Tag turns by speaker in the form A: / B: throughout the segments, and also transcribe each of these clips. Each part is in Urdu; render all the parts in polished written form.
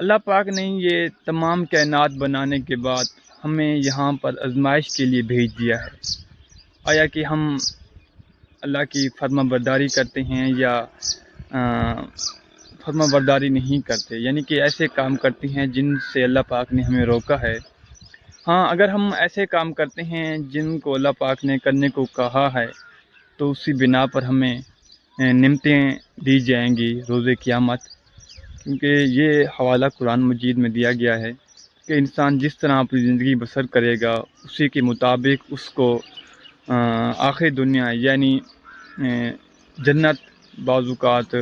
A: اللہ پاک نے یہ تمام کائنات بنانے کے بعد ہمیں یہاں پر آزمائش کے لیے بھیج دیا ہے۔ آیا کہ ہم اللہ کی فرما برداری کرتے ہیں یا فرما برداری نہیں کرتے، یعنی کہ ایسے کام کرتے ہیں جن سے اللہ پاک نے ہمیں روکا ہے۔ ہاں، اگر ہم ایسے کام کرتے ہیں جن کو اللہ پاک نے کرنے کو کہا ہے تو اسی بنا پر ہمیں نعمتیں دی جائیں گی روز قیامت، کیونکہ یہ حوالہ قرآن مجید میں دیا گیا ہے کہ انسان جس طرح اپنی زندگی بسر کرے گا اسی کے مطابق اس کو آخر دنیا یعنی جنت، بعض اوقات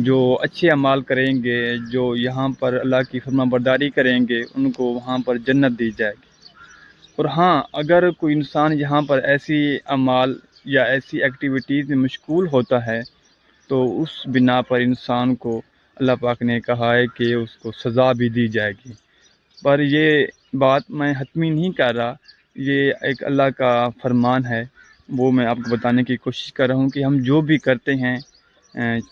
A: جو اچھے اعمال کریں گے، جو یہاں پر اللہ کی فرما برداری کریں گے، ان کو وہاں پر جنت دی جائے گی۔ اور ہاں، اگر کوئی انسان یہاں پر ایسی اعمال یا ایسی ایکٹیویٹیز میں مشغول ہوتا ہے تو اس بنا پر انسان کو اللہ پاک نے کہا ہے کہ اس کو سزا بھی دی جائے گی۔ پر یہ بات میں حتمی نہیں کر رہا، یہ ایک اللہ کا فرمان ہے، وہ میں آپ کو بتانے کی کوشش کر رہا ہوں کہ ہم جو بھی کرتے ہیں،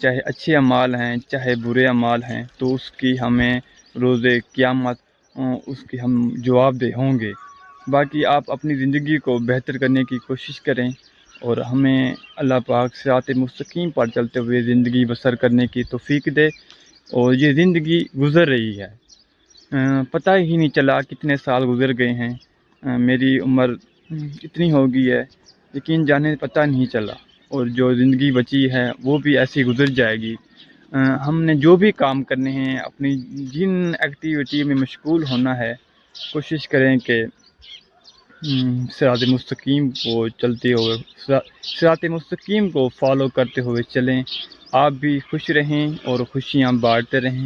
A: چاہے اچھے اعمال ہیں چاہے برے اعمال ہیں، تو اس کی ہمیں روز قیامت اس کی ہم جواب دہ ہوں گے۔ باقی آپ اپنی زندگی کو بہتر کرنے کی کوشش کریں اور ہمیں اللہ پاک صراط مستقیم پر چلتے ہوئے زندگی بسر کرنے کی توفیق دے۔ اور یہ زندگی گزر رہی ہے، پتہ ہی نہیں چلا کتنے سال گزر گئے ہیں، میری عمر اتنی ہو گئی ہے لیکن جانے پتہ نہیں چلا، اور جو زندگی بچی ہے وہ بھی ایسی گزر جائے گی۔ ہم نے جو بھی کام کرنے ہیں، اپنی جن ایکٹیویٹی میں مشغول ہونا ہے، کوشش کریں کہ صراط مستقیم کو چلتے ہوئے صراط مستقیم کو فالو کرتے ہوئے چلیں۔ آپ بھی خوش رہیں اور خوشیاں بانٹتے رہیں۔